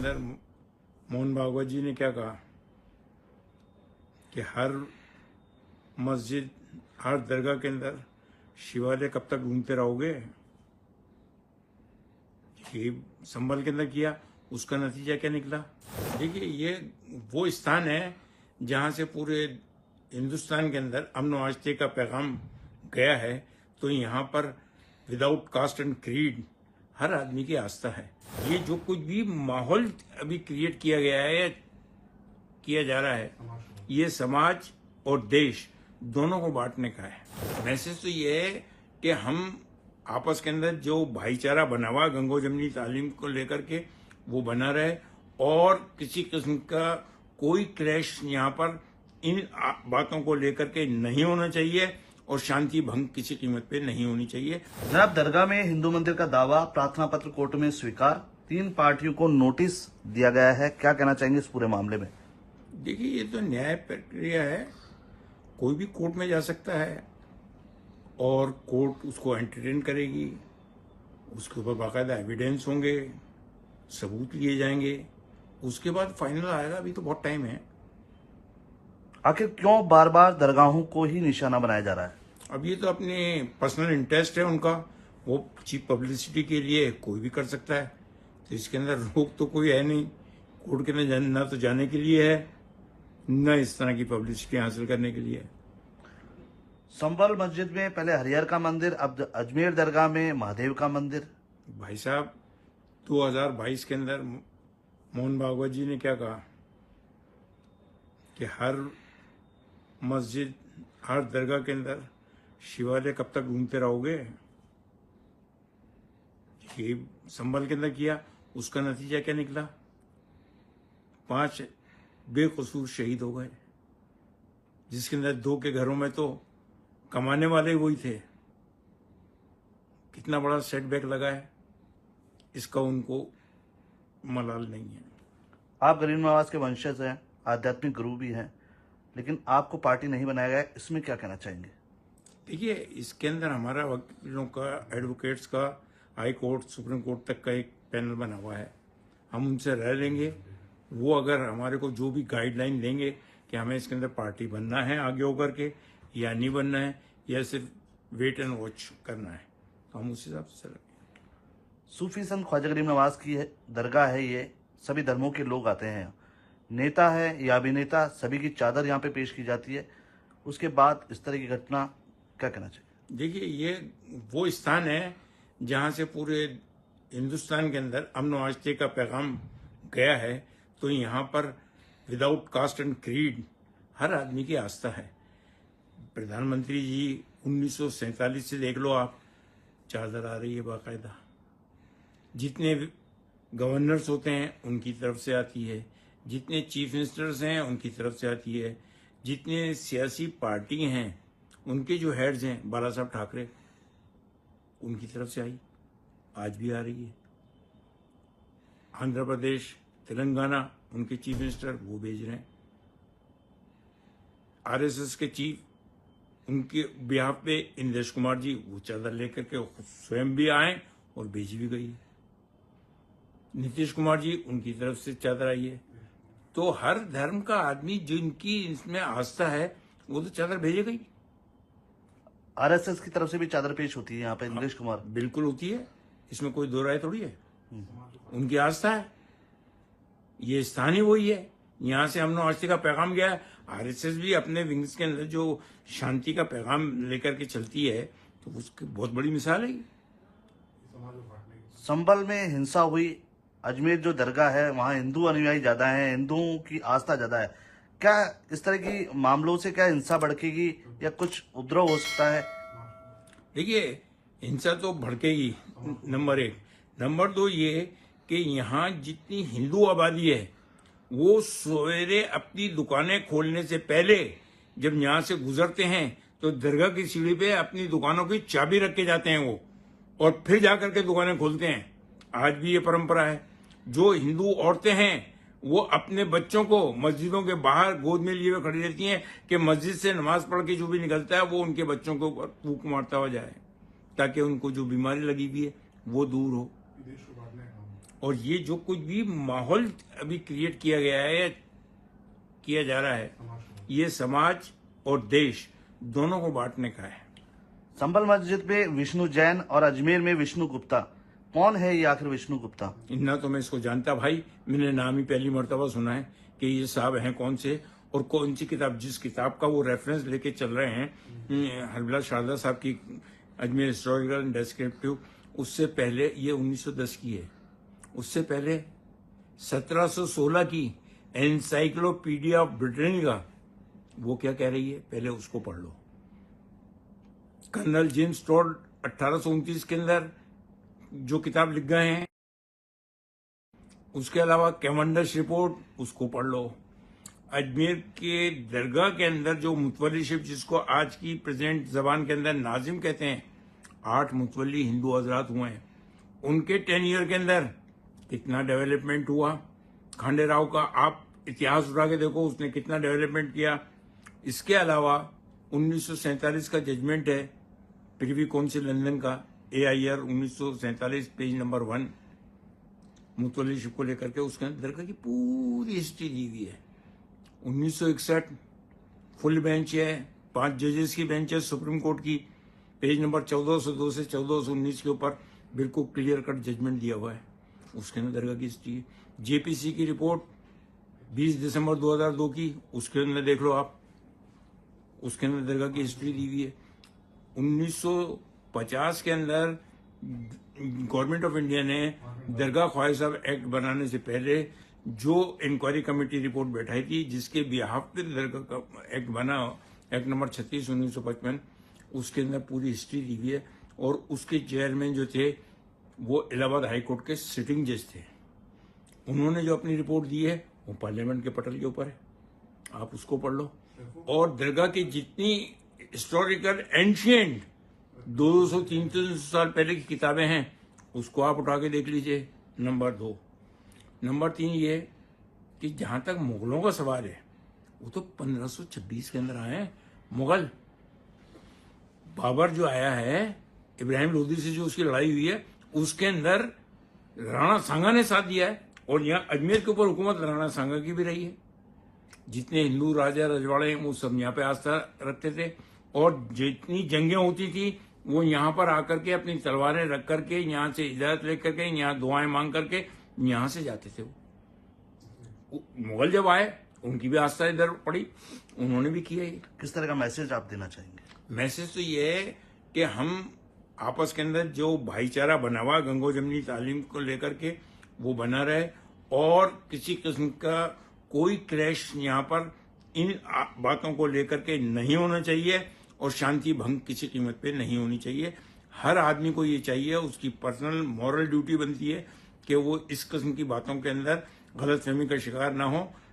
अंदर मोहन भागवत जी ने क्या कहा कि हर मस्जिद, हर दरगाह के अंदर शिवालय कब तक ढूंढते रहोगे। ये संभल के अंदर किया, उसका नतीजा क्या निकला। देखिए, ये वो स्थान है जहां से पूरे हिंदुस्तान के अंदर अमन वास्ते का पैगाम गया है। तो यहाँ पर विदाउट कास्ट एंड क्रीड हर आदमी की आस्था है। ये जो कुछ भी माहौल अभी क्रिएट किया गया है या किया जा रहा है, ये समाज और देश दोनों को बांटने का है। मैसेज तो ये है कि हम आपस के अंदर जो भाईचारा बना हुआ गंगो जमनी तालीम को लेकर के वो बना रहे और किसी किस्म का कोई क्लैश यहाँ पर इन बातों को लेकर के नहीं होना चाहिए और शांति भंग किसी कीमत पे नहीं होनी चाहिए। जनाब, दरगाह में हिंदू मंदिर का दावा, प्रार्थना पत्र कोर्ट में स्वीकार, 3 पार्टियों को नोटिस दिया गया है। क्या कहना चाहेंगे इस पूरे मामले में? देखिए, ये तो न्याय प्रक्रिया है, कोई भी कोर्ट में जा सकता है और कोर्ट उसको एंटरटेन करेगी। उसके ऊपर बाकायदा एविडेंस होंगे, सबूत लिए जाएंगे, उसके बाद फाइनल आएगा। अभी तो बहुत टाइम है। आखिर क्यों बार बार दरगाहों को ही निशाना बनाया जा रहा है? अब ये तो अपने पर्सनल इंटरेस्ट है उनका, वो चीप पब्लिसिटी के लिए कोई भी कर सकता है। तो इसके अंदर रोक तो कोई है नहीं। कोर्ट के अंदर ना तो जाने के लिए है, न इस तरह की पब्लिसिटी हासिल करने के लिए। संभल मस्जिद में पहले हरिहर का मंदिर, अब अजमेर दरगाह में महादेव का मंदिर। भाई साहब, 2022 के अंदर मोहन भागवत जी ने क्या कहा कि हर मस्जिद, हर दरगाह के अंदर शिवालय कब तक ढूंढते रहोगे। ये संभल के अंदर किया, उसका नतीजा क्या निकला। 5 बेकसूर शहीद हो गए, जिसके अंदर 2 के घरों में तो कमाने वाले वही थे। कितना बड़ा सेटबैक लगा है, इसका उनको मलाल नहीं है। आप गरीब नवाज के वंशज हैं, आध्यात्मिक गुरु भी हैं, लेकिन आपको पार्टी नहीं बनाया गया, इसमें क्या कहना चाहेंगे? देखिए, इसके अंदर हमारा वकीलों का, एडवोकेट्स का, हाई कोर्ट, सुप्रीम कोर्ट तक का एक पैनल बना हुआ है। हम उनसे रह लेंगे। वो अगर हमारे को जो भी गाइडलाइन देंगे कि हमें इसके अंदर पार्टी बनना है आगे होकर के या नहीं बनना है या सिर्फ वेट एंड वॉच करना है, तो हम उस हिसाब से चलेंगे। सूफी संत ख्वाजा गरीब नवाज की दरगाह है ये, सभी धर्मों के लोग आते हैं। नेता है या अभिनेता, सभी की चादर यहाँ पे पेश की जाती है। उसके बाद इस तरह की घटना, क्या कहना चाहिए? देखिए, ये वो स्थान है जहां से पूरे हिंदुस्तान के अंदर अमन वास्ते का पैगाम गया है। तो यहाँ पर विदाउट कास्ट एंड क्रीड हर आदमी की आस्था है। प्रधानमंत्री जी 1947 से देख लो आप, चादर आ रही है बाकायदा। जितने गवर्नर्स होते हैं उनकी तरफ से आती है, जितने चीफ मिनिस्टर्स हैं उनकी तरफ से आती है, जितने सियासी पार्टी हैं उनके जो हेड्स हैं, बाला साहब ठाकरे, उनकी तरफ से आई, आज भी आ रही है। आंध्र प्रदेश, तेलंगाना, उनके चीफ मिनिस्टर वो भेज रहे हैं। आरएसएस के चीफ, उनके बिहाफ पे इंद्रेश कुमार जी वो चादर लेकर के स्वयं भी आए और भेजी भी गई। नीतीश कुमार जी, उनकी तरफ से चादर आई है। तो हर धर्म का आदमी जिनकी इसमें आस्था है वो तो चादर भेजेगा ही। आरएसएस की तरफ से भी चादर पेश होती है यहाँ पे, इंद्रेश कुमार। बिल्कुल होती है, इसमें कोई दो राय थोड़ी है। उनकी आस्था है, ये स्थान ही वही है, यहाँ से अमन वास्ते का पैगाम गया है। आरएसएस भी अपने विंग्स के अंदर जो शांति का पैगाम लेकर के चलती है, तो उसकी बहुत बड़ी मिसाल है। संभल में हिंसा हुई, अजमेर जो दरगाह है वहाँ हिंदू अनुयायी ज्यादा हैं, हिंदुओं की आस्था ज्यादा है। क्या इस तरह की मामलों से क्या हिंसा भड़केगी या कुछ उपद्रव हो सकता है? देखिए, हिंसा तो भड़केगी, नंबर 1। नंबर 2 ये कि यहाँ जितनी हिंदू आबादी है वो सवेरे अपनी दुकानें खोलने से पहले जब यहाँ से गुजरते हैं तो दरगाह की सीढ़ी पे अपनी दुकानों की चाबी रख के जाते हैं वो, और फिर जाकर के दुकानें खोलते हैं। आज भी ये परंपरा है। जो हिंदू औरतें हैं वो अपने बच्चों को मस्जिदों के बाहर गोद में लिए हुए खड़ी रहती हैं कि मस्जिद से नमाज पढ़ के जो भी निकलता है वो उनके बच्चों को फूंक मारता हुआ जाए, ताकि उनको जो बीमारी लगी हुई है वो दूर हो। और ये जो कुछ भी माहौल अभी क्रिएट किया गया है, किया जा रहा है, ये समाज और देश दोनों को बांटने का है। संभल मस्जिद पे विष्णु जैन और अजमेर में विष्णु गुप्ता, कौन है ये आखिर विष्णु गुप्ता? इतना तो मैं इसको जानता भाई, मैंने नाम ही पहली मर्तबा सुना है कि ये साहब हैं कौन से और कौन सी किताब, जिस किताब का वो रेफरेंस लेके चल रहे हैं हरबिला शारदा साहब की अजमेर हिस्टोरिकल एंड डेस्क्रिप्टिव, उससे पहले ये 1910 की है, उससे पहले 1716 की एनसाइक्लोपीडिया ऑफ ब्रिटेनिका, वो क्या कह रही है पहले उसको पढ़ लो। कर्नल जेम्स टॉड 1829 के अंदर जो किताब लिख गए हैं, उसके अलावा कैवेंडिश रिपोर्ट, उसको पढ़ लो। अजमेर के दरगाह के अंदर जो मुतवली शिप, जिसको आज की प्रेजेंट जबान के अंदर नाजिम कहते हैं, 8 मुतवली हिंदू हजरात हुए हैं। उनके 10 ईयर के अंदर कितना डेवलपमेंट हुआ। खांडे राव का आप इतिहास उठा के देखो, उसने कितना डेवलपमेंट किया। इसके अलावा 1947 का जजमेंट है प्रिवी काउंसिल लंदन का, AIR 1947 पेज नंबर 1, मुतवली शिप को लेकर के, उसके अंदर दरगाह की पूरी हिस्ट्री दी हुई है। 1961 फुल बेंच है, 5 जजेस की बेंच है सुप्रीम कोर्ट की, पेज नंबर 1402 से 1419 के ऊपर बिल्कुल क्लियर कट जजमेंट दिया हुआ है, उसके अंदर दरगाह की हिस्ट्री है। JPC की रिपोर्ट 20 दिसंबर 2002 की, उसके अंदर देख लो आप, उसके अंदर दरगाह की हिस्ट्री दी हुई है। 1950 के अंदर गवर्नमेंट ऑफ इंडिया ने दरगाह ख्वाजा साहब एक्ट बनाने से पहले जो इंक्वायरी कमेटी रिपोर्ट बैठाई थी, जिसके बिहाफ पे दरगाह का एक्ट बना, एक्ट नंबर 36 1955, उसके अंदर पूरी हिस्ट्री दी हुई है। और उसके चेयरमैन जो थे वो इलाहाबाद हाई कोर्ट के सिटिंग जज थे। उन्होंने जो अपनी रिपोर्ट दी है वो पार्लियामेंट के पटल के ऊपर है, आप उसको पढ़ लो। और दरगाह की जितनी हिस्टोरिकल एंशियंट 200-300 साल पहले की किताबें हैं, उसको आप उठा के देख लीजिए। नंबर 2। नंबर 3 ये कि जहां तक मुगलों का सवाल है, वो तो 1526 के अंदर आए हैं मुगल। बाबर जो आया है, इब्राहिम लोदी से जो उसकी लड़ाई हुई है, उसके अंदर राणा सांगा ने साथ दिया है। और यहाँ अजमेर के ऊपर हुकूमत राणा सांगा की भी रही है। जितने हिंदू राजा रजवाड़े हैं वो सब यहाँ पे आस्था रखते थे, और जितनी जंगें होती थी वो यहाँ पर आकर के अपनी तलवारें रख करके, यहाँ से इजाजत लेकर के, यहाँ दुआएं मांग करके यहाँ से जाते थे। वो मुगल जब आए, उनकी भी आस्था इधर पड़ी, उन्होंने भी किया ये। किस तरह का मैसेज आप देना चाहेंगे? मैसेज तो ये है कि हम आपस के अंदर जो भाईचारा बना हुआ गंगो जमनी तालीम को लेकर के, वो बना रहे, और किसी किस्म का कोई क्लैश यहाँ पर इन बातों को लेकर के नहीं होना चाहिए, और शांति भंग किसी कीमत पे नहीं होनी चाहिए। हर आदमी को ये चाहिए, उसकी पर्सनल मॉरल ड्यूटी बनती है कि वो इस किस्म की बातों के अंदर गलतफहमी का शिकार ना हो।